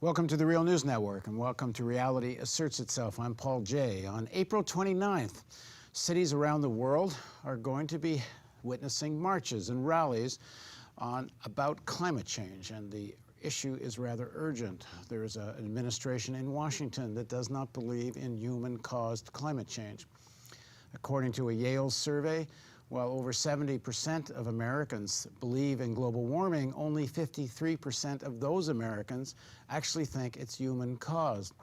Welcome to the Real News Network, and welcome to Reality Asserts Itself. I'm Paul Jay. On April 29th, cities around the world are going to be witnessing marches and rallies about climate change, and the issue is rather urgent. There is an administration in Washington that does not believe in human-caused climate change. According to a Yale survey, while over 70% of Americans believe in global warming, only 53% of those Americans actually think it's human-caused.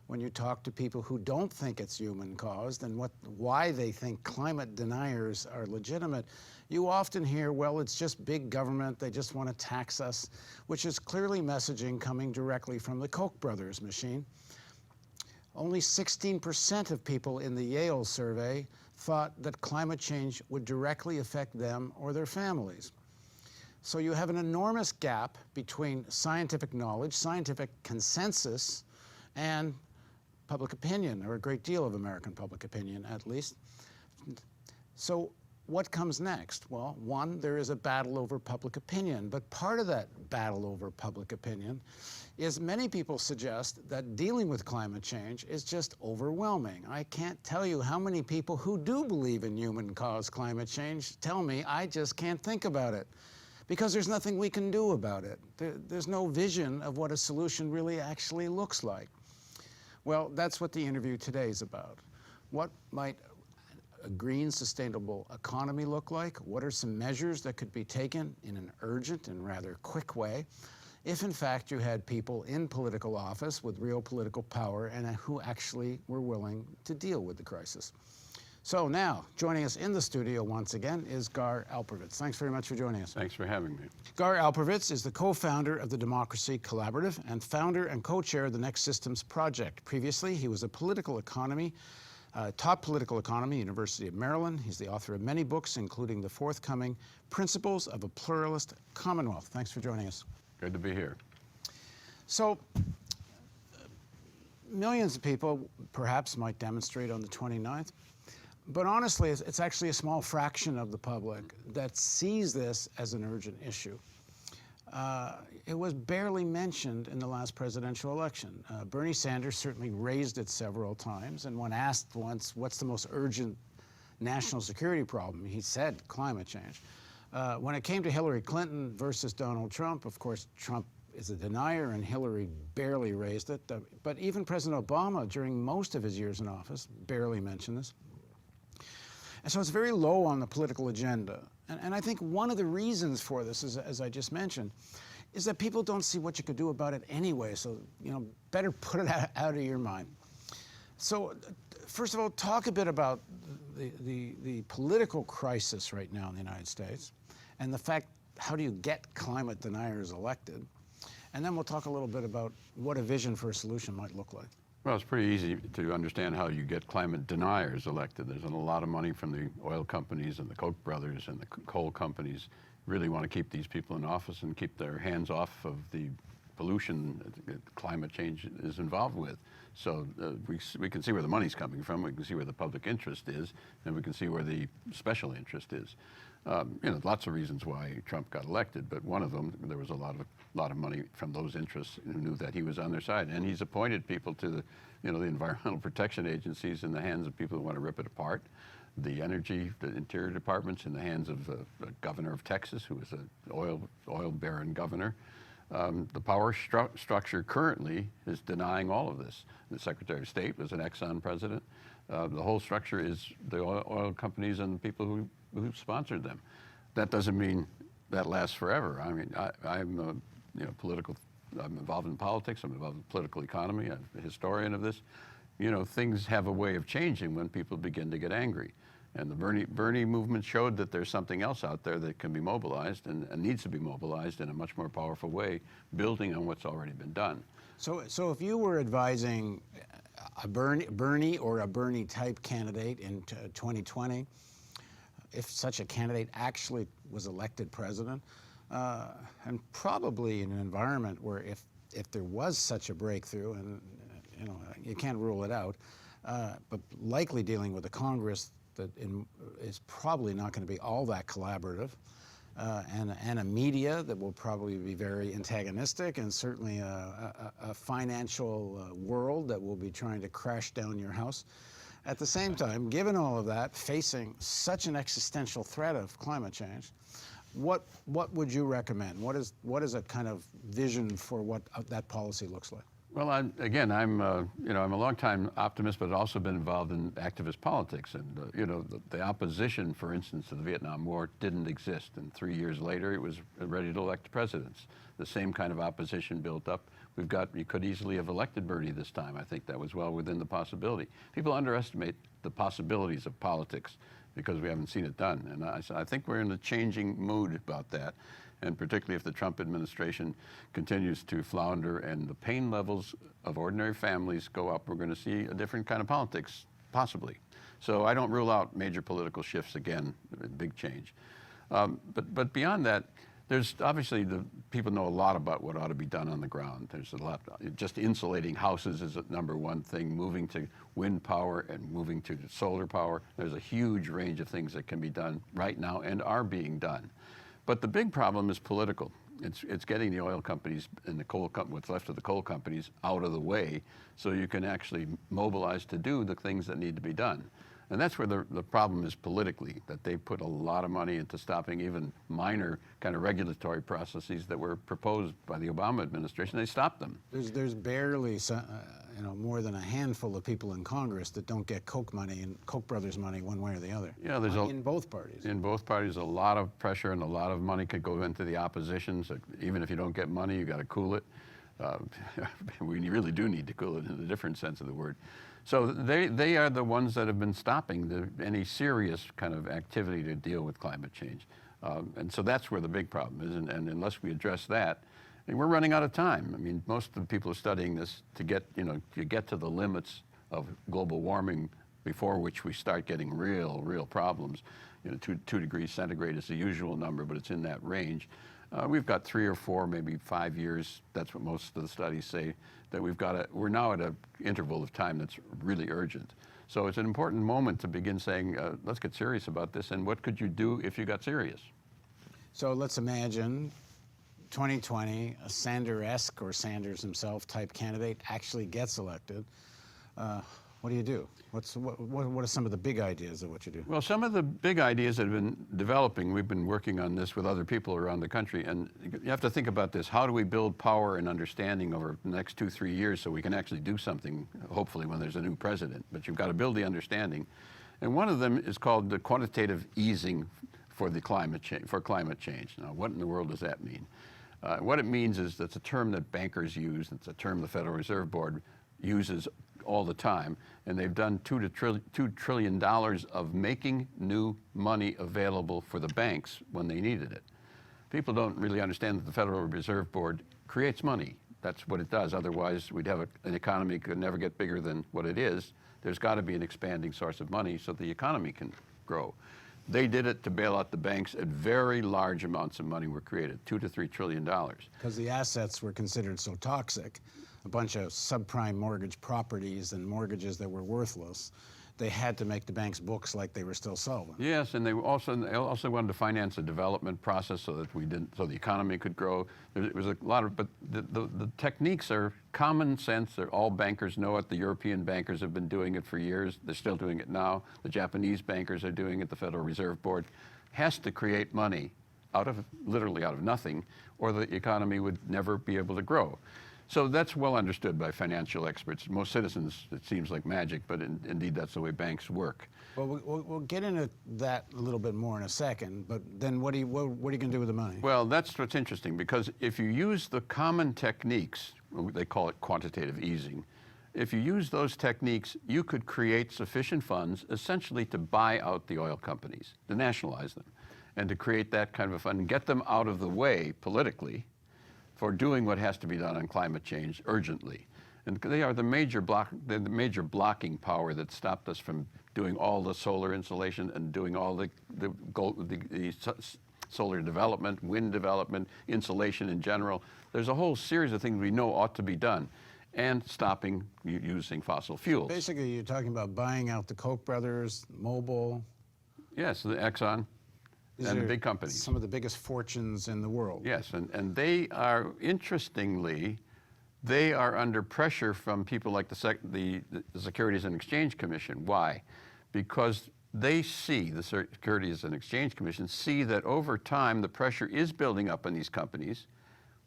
When you talk to people who don't think it's human-caused and why they think climate deniers are legitimate, you often hear, well, it's just big government, they just want to tax us, which is clearly messaging coming directly from the Koch brothers machine. Only 16% of people in the Yale survey thought that climate change would directly affect them or their families. So you have an enormous gap between scientific knowledge, scientific consensus, and public opinion, or a great deal of American public opinion, at least. So what comes next? Well, one, there is a battle over public opinion, but part of that battle over public opinion is many people suggest that dealing with climate change is just overwhelming. I can't tell you how many people who do believe in human-caused climate change tell me, I just can't think about it, because there's nothing we can do about it. There's no vision of what a solution really actually looks like. Well, that's what the interview today is about. What might a green, sustainable economy look like? What are some measures that could be taken in an urgent and rather quick way if, in fact, you had people in political office with real political power and who actually were willing to deal with the crisis? So now, joining us in the studio once again is Gar Alperovitz. Thanks very much for joining us. Thanks for having me. Gar Alperovitz is the co-founder of the Democracy Collaborative and founder and co-chair of the Next Systems Project. Previously, he was a top political economy, University of Maryland. He's the author of many books, including the forthcoming Principles of a Pluralist Commonwealth. Thanks for joining us. Good to be here. So, millions of people perhaps might demonstrate on the 29th, but honestly, it's actually a small fraction of the public that sees this as an urgent issue. It was barely mentioned in the last presidential election. Bernie Sanders certainly raised it several times, and when asked once, what's the most urgent national security problem, he said climate change. When it came to Hillary Clinton versus Donald Trump, of course, Trump is a denier and Hillary barely raised it. But even President Obama, during most of his years in office, barely mentioned this. And so it's very low on the political agenda. And I think one of the reasons for this, as I just mentioned, is that people don't see what you could do about it anyway. So, better put it out of your mind. So, first of all, talk a bit about the political crisis right now in the United States and the fact, how do you get climate deniers elected? And then we'll talk a little bit about what a vision for a solution might look like. Well, it's pretty easy to understand how you get climate deniers elected. There's a lot of money from the oil companies and the Koch brothers and the coal companies really want to keep these people in office and keep their hands off of the pollution that climate change is involved with. So we can see where the money's coming from, we can see where the public interest is, and we can see where the special interest is. Lots of reasons why Trump got elected, but one of them, there was a lot of money from those interests who knew that he was on their side, and he's appointed people to the environmental protection agencies in the hands of people who want to rip it apart. The interior departments in the hands of the governor of Texas, who is an oil baron governor. The power structure currently is denying all of this. The Secretary of State was an Exxon president. The whole structure is the oil companies and the people who sponsored them. That doesn't mean that lasts forever. I mean, I'm I'm involved in politics. I'm involved in political economy. I'm a historian of this. Things have a way of changing when people begin to get angry. And the Bernie movement showed that there's something else out there that can be mobilized and needs to be mobilized in a much more powerful way, building on what's already been done. So if you were advising a Bernie or a Bernie-type candidate in 2020, if such a candidate actually was elected president, and probably in an environment where if there was such a breakthrough, and you can't rule it out, but likely dealing with a Congress that is probably not going to be all that collaborative, and a media that will probably be very antagonistic, and certainly a financial world that will be trying to crash down your house. At the same time, given all of that, facing such an existential threat of climate change, what would you recommend? What is a kind of vision for what that policy looks like? Well, I'm a longtime optimist, but also been involved in activist politics. And, the opposition, for instance, to the Vietnam War didn't exist. And 3 years later, it was ready to elect presidents. The same kind of opposition built up. You could easily have elected Bernie this time. I think that was well within the possibility. People underestimate the possibilities of politics because we haven't seen it done. And I think we're in a changing mood about that. And particularly if the Trump administration continues to flounder and the pain levels of ordinary families go up, we're going to see a different kind of politics, possibly. So I don't rule out major political shifts again, a big change. But beyond that, there's obviously people know a lot about what ought to be done on the ground. There's a lot, just insulating houses is the #1 thing, moving to wind power and moving to solar power. There's a huge range of things that can be done right now and are being done. But the big problem is political. It's getting the oil companies and what's left of the coal companies out of the way so you can actually mobilize to do the things that need to be done. And that's where the problem is politically, that they put a lot of money into stopping even minor kind of regulatory processes that were proposed by the Obama administration. They stopped them. There's barely more than a handful of people in Congress that don't get Koch money and Koch brothers money one way or the other. Yeah, in both parties. In both parties, a lot of pressure and a lot of money could go into the opposition. So even if you don't get money, you got to cool it. We really do need to cool it in a different sense of the word. So they are the ones that have been stopping any serious kind of activity to deal with climate change. And so that's where the big problem is. And unless we address that, we're running out of time. I mean, most of the people are studying this to get to the limits of global warming before which we start getting real problems. 2 degrees centigrade is the usual number, but it's in that range. We've got 3 or 4, maybe 5 years. That's what most of the studies say, that we're now at an interval of time that's really urgent. So it's an important moment to begin saying, let's get serious about this, and what could you do if you got serious? So let's imagine 2020, a Sanders-esque or Sanders himself type candidate actually gets elected. What do you do? What are some of the big ideas of what you do? Well, some of the big ideas that have been developing, we've been working on this with other people around the country, and you have to think about this. How do we build power and understanding over the next 2-3 years so we can actually do something, hopefully when there's a new president? But you've got to build the understanding. And one of them is called the quantitative easing for climate change. Now, what in the world does that mean? What it means is that's a term that bankers use. It's a term the Federal Reserve Board uses all the time, and they've done $2 trillion of making new money available for the banks when they needed it. People don't really understand that the Federal Reserve Board creates money. That's what it does. Otherwise, we'd have an economy that could never get bigger than what it is. There's got to be an expanding source of money so the economy can grow. They did it to bail out the banks, and very large amounts of money were created, $2 to $3 trillion. Because the assets were considered so toxic, a bunch of subprime mortgage properties and mortgages that were worthless, they had to make the bank's books like they were still solvent. Yes, and they also wanted to finance a development process so that so the economy could grow. It was a lot of, but the techniques are common sense. All bankers know it. The European bankers have been doing it for years. They're still doing it now. The Japanese bankers are doing it. The Federal Reserve Board has to create money literally out of nothing, or the economy would never be able to grow. So that's well understood by financial experts. Most citizens, it seems like magic, but indeed that's the way banks work. Well, we'll get into that a little bit more in a second, but then what are you going to do with the money? Well, that's what's interesting, because if you use the common techniques, they call it quantitative easing, if you use those techniques, you could create sufficient funds essentially to buy out the oil companies, to nationalize them, and to create that kind of a fund and get them out of the way politically for doing what has to be done on climate change urgently. And they are the major blocking power that stopped us from doing all the solar insulation and doing all the solar development, wind development, insulation in general. There's a whole series of things we know ought to be done, and stopping using fossil fuels. Basically, you're talking about buying out the Koch brothers, Mobil. Yes, the Exxon. These and the are big companies. some of the biggest fortunes in the world. Yes, and they are, interestingly, they are under pressure from people like the Securities and Exchange Commission. Why? Because they see, the Securities and Exchange Commission see that over time the pressure is building up in these companies,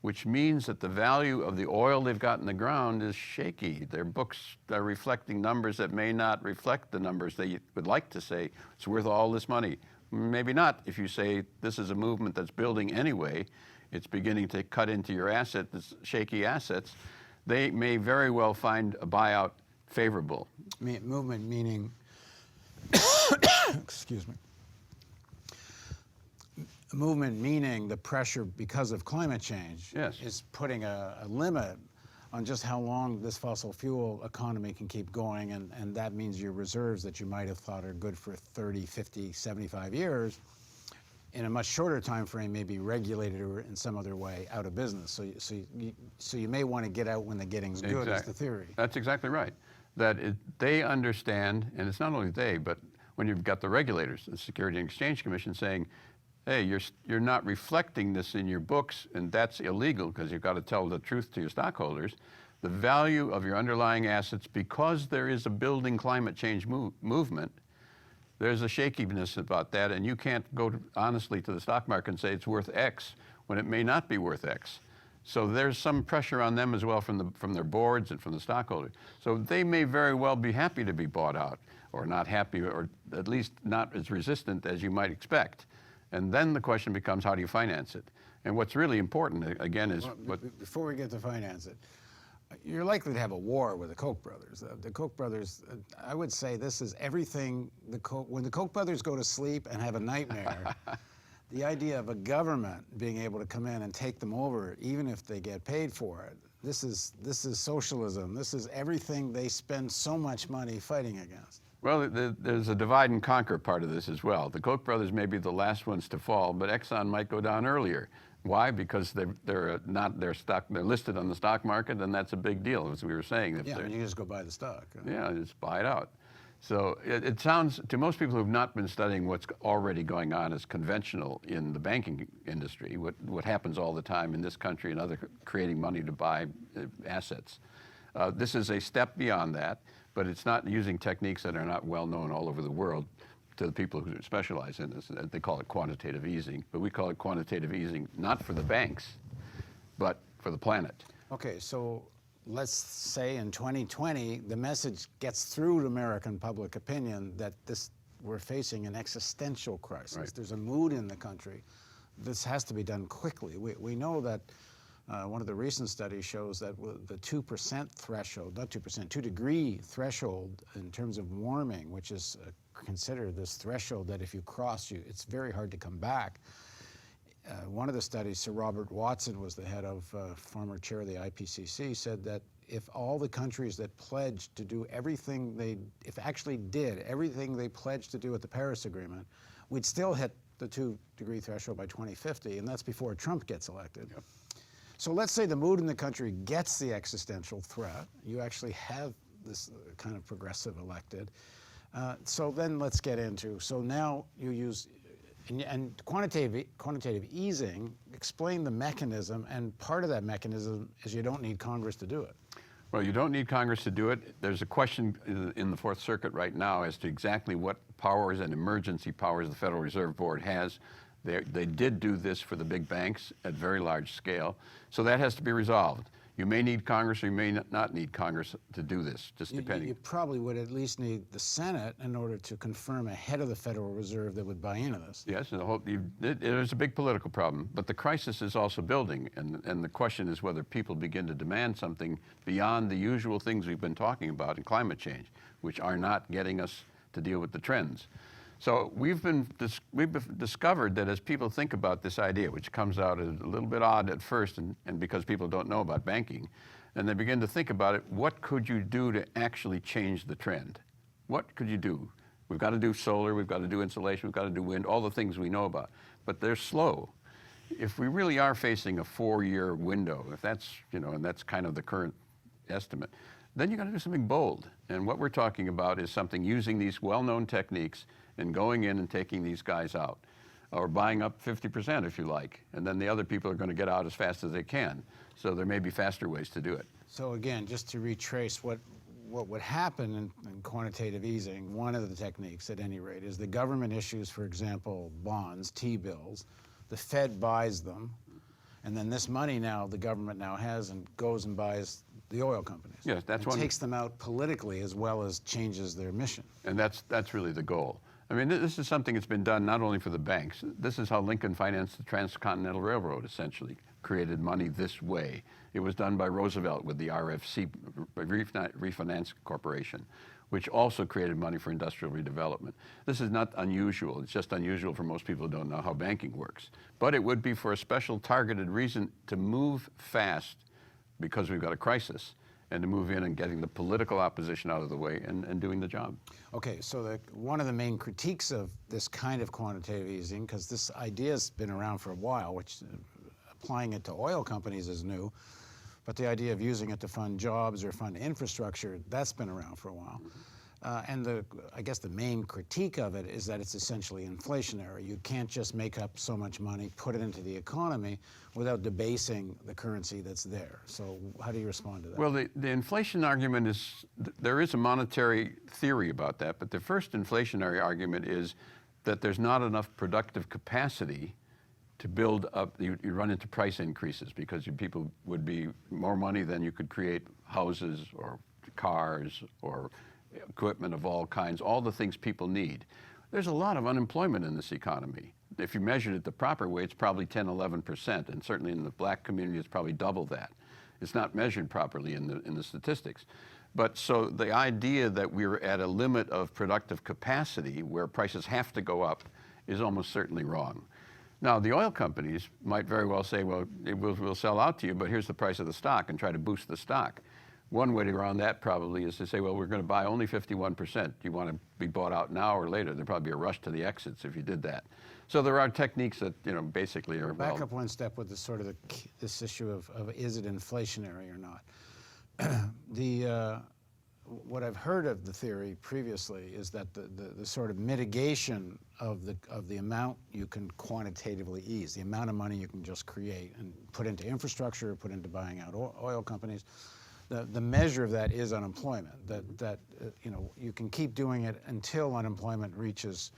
which means that the value of the oil they've got in the ground is shaky. Their books are reflecting numbers that may not reflect the numbers they would like to say it's worth all this money. Maybe not if you say this is a movement that's building anyway. It's beginning to cut into your shaky assets. They may very well find a buyout favorable. Movement meaning, excuse me, movement meaning the pressure because of climate change is putting a limit on just how long this fossil fuel economy can keep going, and that means your reserves that you might have thought are good for 30, 50, 75 years in a much shorter time frame may be regulated or in some other way out of business. So you may want to get out when the getting's good, is the theory. That's exactly right. They understand, and it's not only they, but when you've got the regulators, the Securities and Exchange Commission saying, hey, you're not reflecting this in your books, and that's illegal because you've got to tell the truth to your stockholders. The value of your underlying assets, because there is a building climate change movement, there's a shakiness about that, and you can't go honestly to the stock market and say it's worth X when it may not be worth X. So there's some pressure on them as well from their boards and from the stockholders. So they may very well be happy to be bought out, or not happy, or at least not as resistant as you might expect. And then the question becomes, how do you finance it? And what's really important, again, is... Before we get to finance it, you're likely to have a war with the Koch brothers. The Koch brothers, I would say this is everything, when the Koch brothers go to sleep and have a nightmare, the idea of a government being able to come in and take them over, even if they get paid for it, this is socialism. This is everything they spend so much money fighting against. Well, there's a divide and conquer part of this as well. The Koch brothers may be the last ones to fall, but Exxon might go down earlier. Why? Because they're listed on the stock market, and that's a big deal, as we were saying. Yeah, you just go buy the stock. Yeah, just buy it out. So it sounds, to most people who have not been studying what's already going on as conventional in the banking industry, what happens all the time in this country and other creating money to buy assets. This is a step beyond that, but it's not using techniques that are not well known all over the world to the people who specialize in this. They call it quantitative easing, but we call it quantitative easing not for the banks, but for the planet. Okay, so let's say in 2020, the message gets through to American public opinion that we're facing an existential crisis. Right. There's a mood in the country. This has to be done quickly. We know that one of the recent studies shows that the 2% threshold, not 2%, 2-degree threshold in terms of warming, which is considered this threshold that if you cross, it's very hard to come back. One of the studies, Sir Robert Watson was the head of, former chair of the IPCC, said that if all the countries that pledged to do everything if actually did everything they pledged to do at the Paris Agreement, we'd still hit the 2-degree threshold by 2050, and that's before Trump gets elected. Yep. So let's say the mood in the country gets the existential threat. You actually have this kind of progressive elected. So then let's get into, so now you use, and quantitative easing, explain the mechanism, and part of that mechanism is you don't need Congress to do it. Well, you don't need Congress to do it. There's a question in the Fourth Circuit right now as to exactly what powers and emergency powers the Federal Reserve Board has. They did do this for the big banks at very large scale, so that has to be resolved. You may need Congress or you may not need Congress to do this, just depending. You probably would at least need the Senate in order to confirm a head of the Federal Reserve that would buy into this. Yes, there's a big political problem, but the crisis is also building, and the question is whether people begin to demand something beyond the usual things we've been talking about in climate change, which are not getting us to deal with the trends. So we've discovered that as people think about this idea, which comes out as a little bit odd at first, and because people don't know about banking, and they begin to think about it, what could you do to actually change the trend? What could you do? We've got to do solar, we've got to do insulation, we've got to do wind, all the things we know about, but they're slow. If we really are facing a 4-year window, if that's, and that's kind of the current estimate, then you got to do something bold. And what we're talking about is something using these well-known techniques and going in and taking these guys out. or buying up 50% if you like, and then the other people are going to get out as fast as they can. So there may be faster ways to do it. So again, just to retrace what would happen in quantitative easing, one of the techniques at any rate is the government issues, for example, bonds, T-bills, the Fed buys them, and then this money now the government now has and goes and buys the oil companies. Yes, that's and one. Takes them out politically as well as changes their mission. And that's really the goal. I mean, this is something that's been done not only for the banks. This is how Lincoln financed the Transcontinental Railroad, essentially, created money this way. It was done by Roosevelt with the RFC, Refinance Corporation, which also created money for industrial redevelopment. This is not unusual. It's just unusual for most people who don't know how banking works. But it would be for a special targeted reason to move fast because we've got a crisis, and to move in and getting the political opposition out of the way and doing the job. Okay, so one of the main critiques of this kind of quantitative easing, because this idea has been around for a while, which applying it to oil companies is new, but the idea of using it to fund jobs or fund infrastructure, that's been around for a while. And I guess the main critique of it is that it's essentially inflationary. You can't just make up so much money, put it into the economy without debasing the currency that's there. So how do you respond to that? Well, the inflation argument is, there is a monetary theory about that, but the first inflationary argument is that there's not enough productive capacity to build up. You run into price increases because people would be more money than you could create houses or cars or equipment of all kinds, all the things people need. There's a lot of unemployment in this economy. If you measured it the proper way, it's probably 10, 11%, and certainly in the black community, it's probably double that. It's not measured properly in the statistics. But so the idea that we're at a limit of productive capacity where prices have to go up is almost certainly wrong. Now, the oil companies might very well say, well, we'll sell out to you, but here's the price of the stock, and try to boost the stock. One way around that probably is to say, well, we're going to buy only 51%. Do you want to be bought out now or later? There'd probably be a rush to the exits if you did that. So there are techniques that, basically are... Back up one step with this issue of is it inflationary or not. What I've heard of the theory previously is that the sort of mitigation of the amount you can quantitatively ease, the amount of money you can just create and put into infrastructure, put into buying out oil companies, the measure of that is unemployment. You can keep doing it until unemployment reaches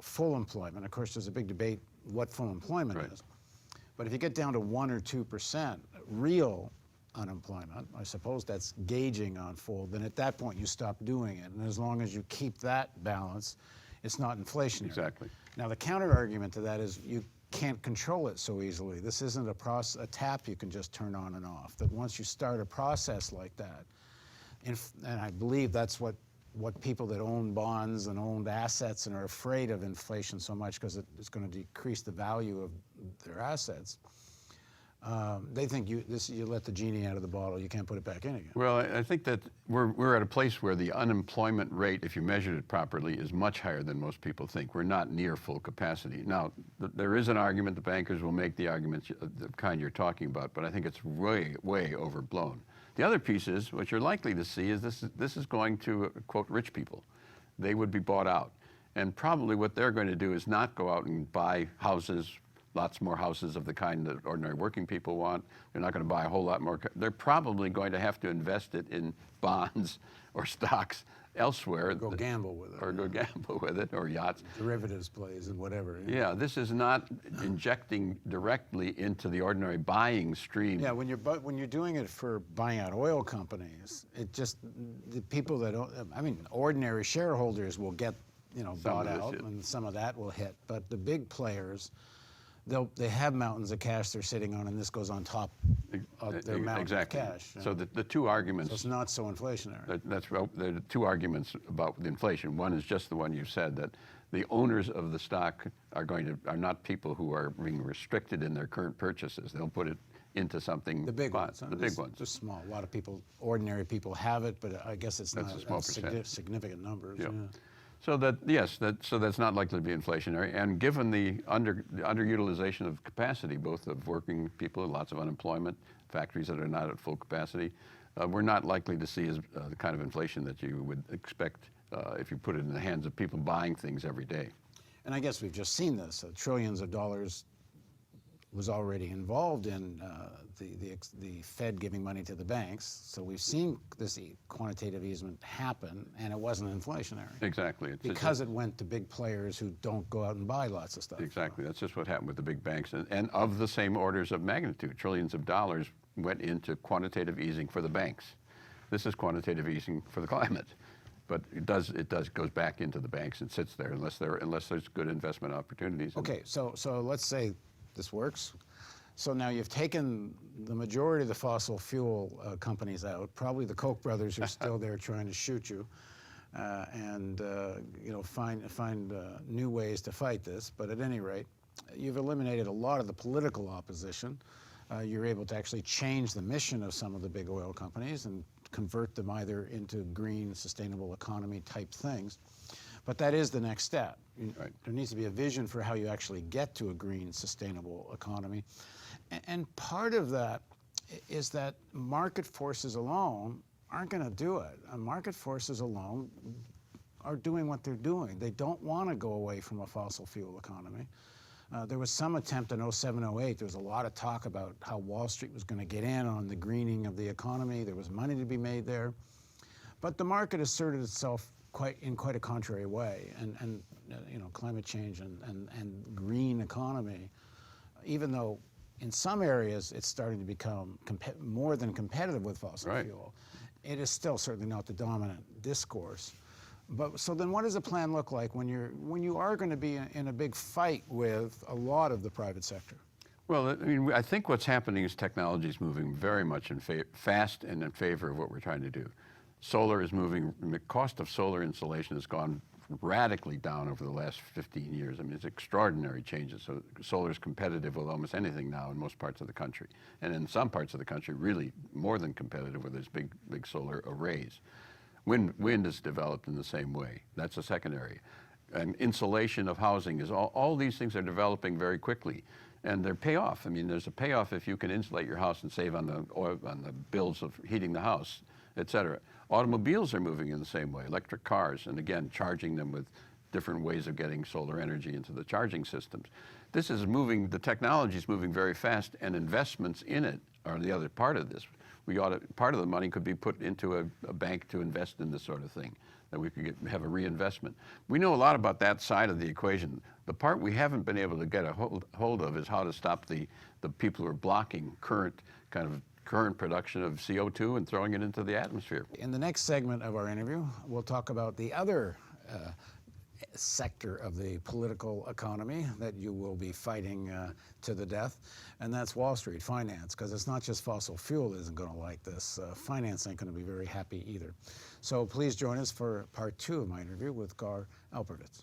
full employment. Of course, there's a big debate what full employment is. But if you get down to 1 or 2% real unemployment, I suppose that's gauging on full, then at that point you stop doing it. And as long as you keep that balance, it's not inflationary. Exactly. Now, the counter argument to that is you can't control it so easily. This isn't a tap you can just turn on and off. That once you start a process like that, and I believe that's what people that own bonds and owned assets and are afraid of inflation so much because it's going to decrease the value of their assets, they think you let the genie out of the bottle, you can't put it back in again. Well, I think that we're at a place where the unemployment rate, if you measured it properly, is much higher than most people think. We're not near full capacity. Now, there is an argument, the bankers will make the arguments, the kind you're talking about, but I think it's way, way overblown. The other piece is, what you're likely to see is this is going to, quote, rich people. They would be bought out. And probably what they're going to do is not go out and buy houses, lots more houses of the kind that ordinary working people want. They're not going to buy a whole lot more. They're probably going to have to invest it in bonds or stocks elsewhere. Go gamble with it. Or go gamble with it, or yachts. Derivatives plays and whatever. Yeah, this is not injecting directly into the ordinary buying stream. Yeah, when you're doing it for buying out oil companies, the people that ordinary shareholders will get bought out, and some of that will hit. But the big players, they have mountains of cash they're sitting on, and this goes on top of their mountain of cash. So the two arguments. So it's not so inflationary. That's right. There are two arguments about the inflation. One is just the one you said, that the owners of the stock are not people who are being restricted in their current purchases. They'll put it into something. The big ones. The big ones. Just small. A lot of people, ordinary people, have it, but I guess it's That's not a small percentage. Significant numbers. Yeah. Yeah. So that's not likely to be inflationary. And given the underutilization of capacity, both of working people and lots of unemployment, factories that are not at full capacity, we're not likely to see the kind of inflation that you would expect if you put it in the hands of people buying things every day. And I guess we've just seen this. Trillions of dollars was already involved in the Fed giving money to the banks. So we've seen this quantitative easement happen, and it wasn't inflationary. Exactly. Because it went to big players who don't go out and buy lots of stuff. Exactly. That's just what happened with the big banks. And of the same orders of magnitude, trillions of dollars went into quantitative easing for the banks. This is quantitative easing for the climate. But it goes back into the banks and sits there unless there's good investment opportunities. Okay, so let's say this works. So now you've taken the majority of the fossil fuel companies out. Probably the Koch brothers are still there trying to shoot you, and you know, find new ways to fight this. But at any rate, you've eliminated a lot of the political opposition. You're able to actually change the mission of some of the big oil companies and convert them either into green, sustainable economy type things. But that is the next step. Right. There needs to be a vision for how you actually get to a green, sustainable economy. And part of that is that market forces alone aren't going to do it. Market forces alone are doing what they're doing. They don't want to go away from a fossil fuel economy. There was some attempt in 07, 08. There was a lot of talk about how Wall Street was going to get in on the greening of the economy. There was money to be made there. But the market asserted itself in quite a contrary way. And you know, climate change and green economy, even though in some areas it's starting to become more than competitive with fossil fuel, it is still certainly not the dominant discourse. But so then what does a plan look like when you are going to be in a big fight with a lot of the private sector? Well, I mean, I think what's happening is technology is moving very much fast and in favor of what we're trying to do. Solar is moving, the cost of solar insulation has gone radically down over the last 15 years. I mean, it's extraordinary changes. So solar is competitive with almost anything now in most parts of the country. And in some parts of the country, really more than competitive with these big solar arrays. Wind is developed in the same way. That's a second area. And insulation of housing is all these things are developing very quickly. And they pay off. I mean, there's a payoff if you can insulate your house and save on the oil, on the bills of heating the house, et cetera. Automobiles are moving in the same way, electric cars, and again, charging them with different ways of getting solar energy into the charging systems. This is moving, the technology is moving very fast, and investments in it are the other part of this. Part of the money could be put into a bank to invest in this sort of thing, that we could have a reinvestment. We know a lot about that side of the equation. The part we haven't been able to get a hold of is how to stop the people who are blocking current production of CO2 and throwing it into the atmosphere. In the next segment of our interview, we'll talk about the other sector of the political economy that you will be fighting to the death, and that's Wall Street, finance, because it's not just fossil fuel that isn't going to like this. Finance ain't going to be very happy either. So please join us for part 2 of my interview with Gar Alperovitz.